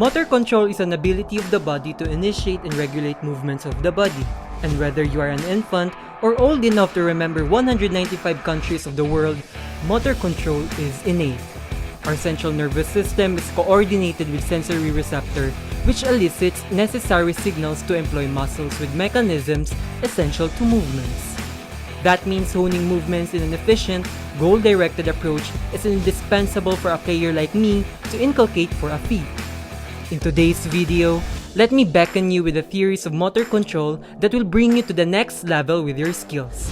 Motor control is an ability of the body to initiate and regulate movements of the body. And whether you are an infant or old enough to remember 195 countries of the world, motor control is innate. Our central nervous system is coordinated with sensory receptor, which elicits necessary signals to employ muscles with mechanisms essential to movements. That means honing movements in an efficient, goal-directed approach is indispensable for a player like me to inculcate for a feat. In today's video, let me beckon you with the theories of motor control that will bring you to the next level with your skills.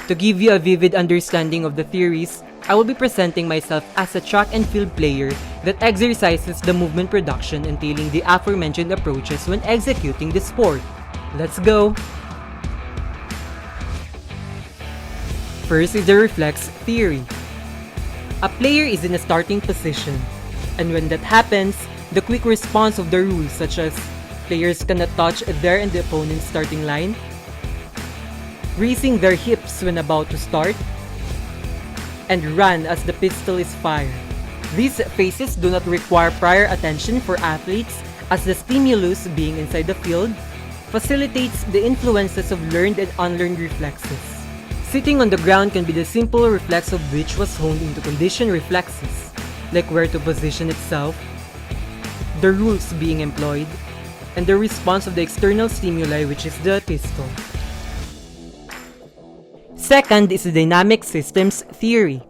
To give you a vivid understanding of the theories, I will be presenting myself as a track and field player that exercises the movement production entailing the aforementioned approaches when executing the sport. Let's go! First is the reflex theory. A player is in a starting position, and when that happens, the quick response of the rules such as players cannot touch their and the opponent's starting line, raising their hips when about to start, and run as the pistol is fired. These phases do not require prior attention for athletes as the stimulus being inside the field facilitates the influences of learned and unlearned reflexes. Sitting on the ground can be the simple reflex of which was honed into conditioned reflexes, like where to position itself, the rules being employed, and the response of the external stimuli, which is the pistol. Second is the dynamic systems theory.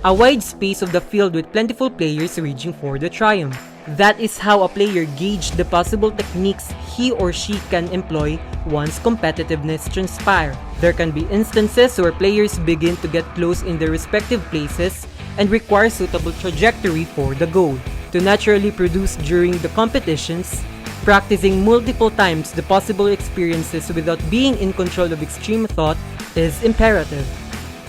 A wide space of the field with plentiful players raging for the triumph. That is how a player gauged the possible techniques he or she can employ once competitiveness transpires. There can be instances where players begin to get close in their respective places and require suitable trajectory for the goal. To naturally produce during the competitions, practicing multiple times the possible experiences without being in control of extreme thought is imperative.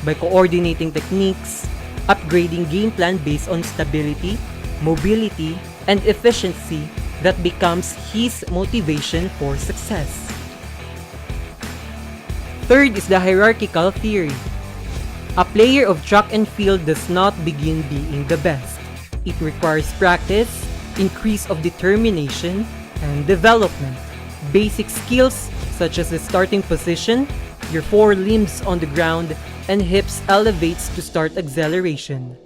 By coordinating techniques, upgrading game plan based on stability, mobility, and efficiency, that becomes his motivation for success. Third is the hierarchical theory. A player of track and field does not begin being the best. It requires practice, increase of determination, and development. Basic skills such as the starting position, your forelimbs on the ground, and hips elevates to start acceleration.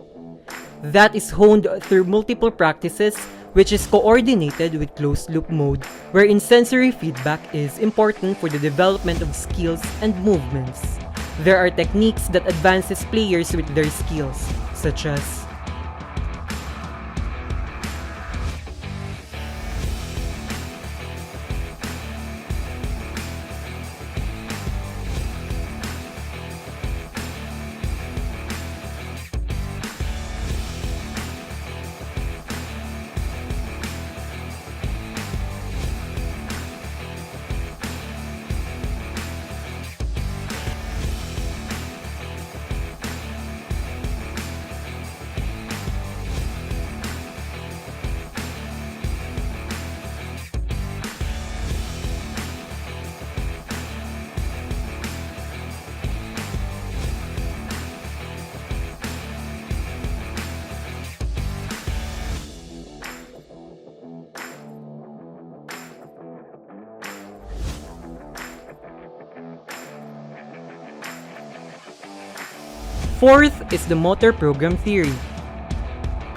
That is honed through multiple practices, which is coordinated with closed-loop mode, wherein sensory feedback is important for the development of skills and movements. There are techniques that advances players with their skills, such as Fourth is the motor program theory.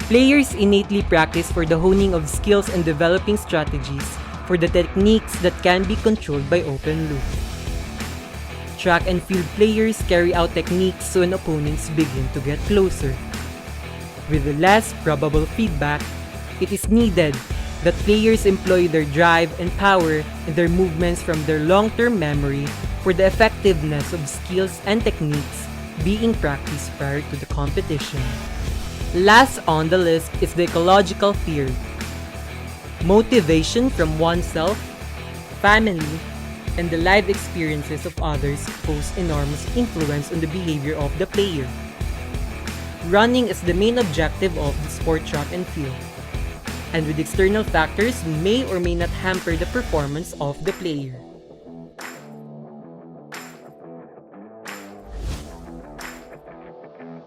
Players innately practice for the honing of skills and developing strategies for the techniques that can be controlled by open loop. Track and field players carry out techniques when opponents begin to get closer. With the less probable feedback, it is needed that players employ their drive and power in their movements from their long-term memory for the effectiveness of skills and techniques being practiced prior to the competition. Last on the list is the ecological theory. Motivation from oneself, family, and the life experiences of others pose enormous influence on the behavior of the player. Running is the main objective of the sport track and field, and with external factors may or may not hamper the performance of the player.